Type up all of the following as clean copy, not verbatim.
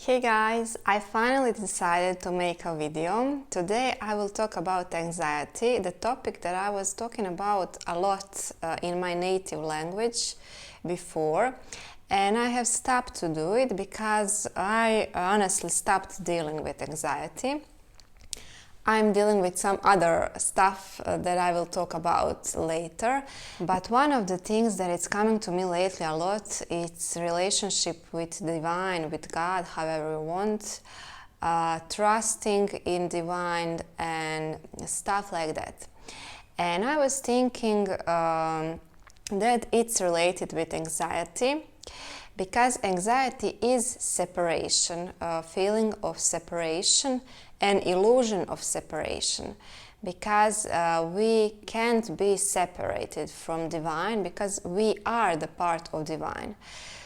Hey guys, I finally decided to make a video. Today I will talk about anxiety, the topic that I was talking about a lot in my native language before, and I have stopped to do it because I honestly stopped dealing with anxiety. I'm dealing with some other stuff that I will talk about later, but one of the things that is coming to me lately a lot is relationship with divine, with God, however you want, trusting in divine and stuff like that. And I was thinking that it's related with anxiety, because anxiety is separation, a feeling of separation, an illusion of separation, because we can't be separated from divine because we are the part of divine.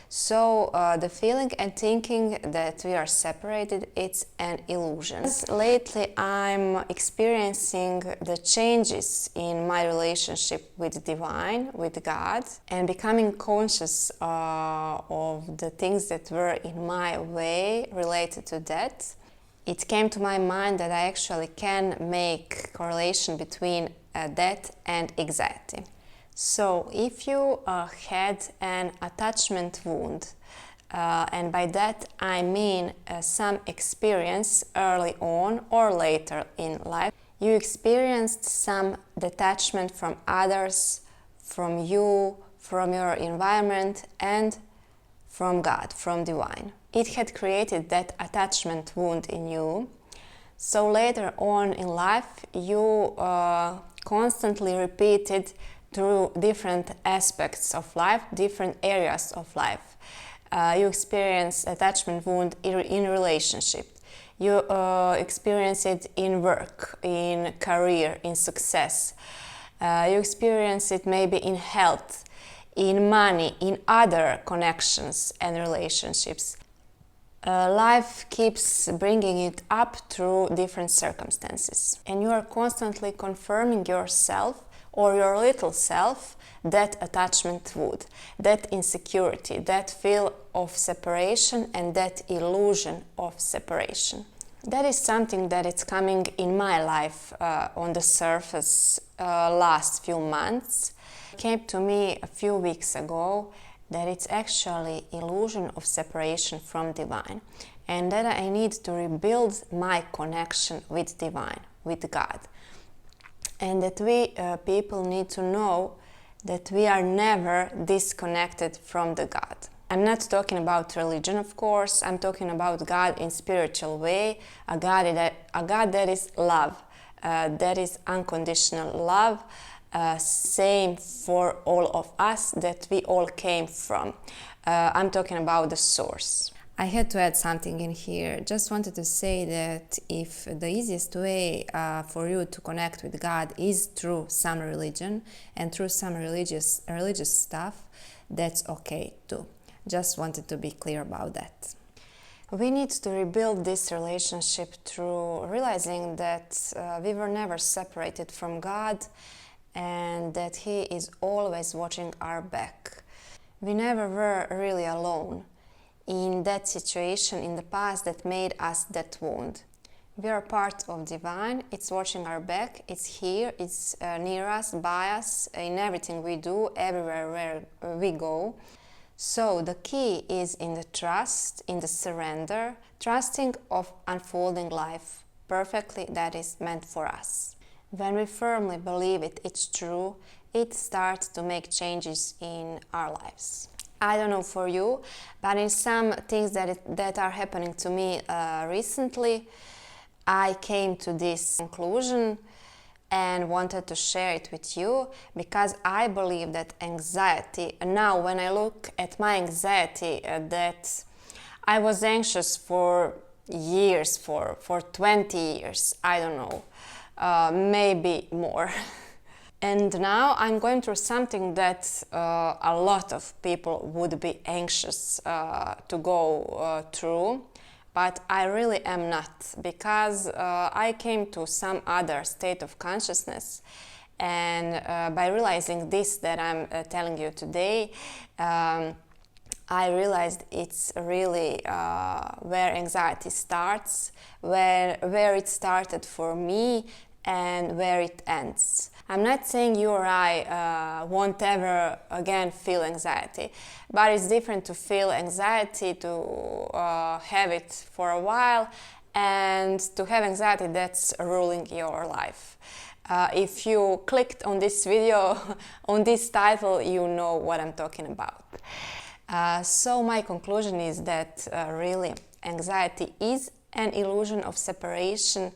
So the feeling and thinking that we are separated, it's an illusion. Lately I'm experiencing the changes in my relationship with divine, with God, and becoming conscious of the things that were in my way related to that. It came to my mind that I actually can make correlation between that and anxiety. So if you had an attachment wound, and by that I mean some experience early on or later in life, you experienced some detachment from others, from you, from your environment, and from God, from divine. It had created that attachment wound in you. So later on in life, you constantly repeated through different aspects of life, different areas of life. You experience attachment wound in relationship. You experience it in work, in career, in success. You experience it maybe in health, in money, in other connections and relationships. Life keeps bringing it up through different circumstances, and you are constantly confirming yourself or your little self that attachment wound, that insecurity, that feel of separation and that illusion of separation. That is something that is coming in my life on the surface last few months. It came to me a few weeks ago that it's actually illusion of separation from divine, and that I need to rebuild my connection with divine, with God, and that we people need to know that we are never disconnected from the God. I'm not talking about religion, of course. I'm talking about God in spiritual way, a God that is love, that is unconditional love. Same for all of us, that we all came from. I'm talking about the source. I had to add something in here. Just wanted to say that if the easiest way for you to connect with God is through some religion and through some religious stuff, that's okay too. Just wanted to be clear about that. We need to rebuild this relationship through realizing that we were never separated from God, and that He is always watching our back. We never were really alone in that situation in the past that made us that wound. We are part of divine, it's watching our back, it's here, it's near us, by us, in everything we do, everywhere where we go. So the key is in the trust, in the surrender, trusting of unfolding life perfectly that is meant for us. When we firmly believe it's true, it starts to make changes in our lives. I don't know for you, but in some things that are happening to me recently, I came to this conclusion and wanted to share it with you, because I believe that anxiety, now when I look at my anxiety, that I was anxious for years, for 20 years, I don't know. Maybe more. And now I'm going through something that a lot of people would be anxious to go through, but I really am not, because I came to some other state of consciousness, and by realizing this that I'm telling you today, I realized it's really where anxiety starts, where it started for me, and where it ends. I'm not saying you or I won't ever again feel anxiety, but it's different to feel anxiety, to have it for a while, and to have anxiety that's ruling your life. If you clicked on this video, on this title, you know what I'm talking about. So my conclusion is that really anxiety is an illusion of separation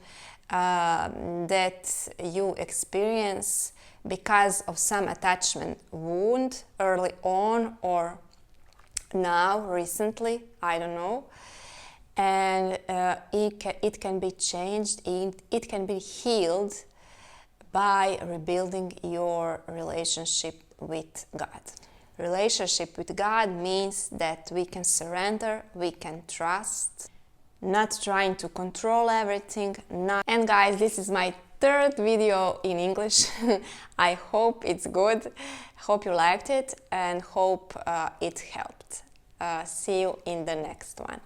that you experience because of some attachment wound early on or now, recently, I don't know. And it can be changed, it can be healed by rebuilding your relationship with God. Relationship with God means that we can surrender, we can trust, not trying to control everything. And guys, this is my third video in English. I hope it's good, hope you liked it, and hope it helped. See you in the next one.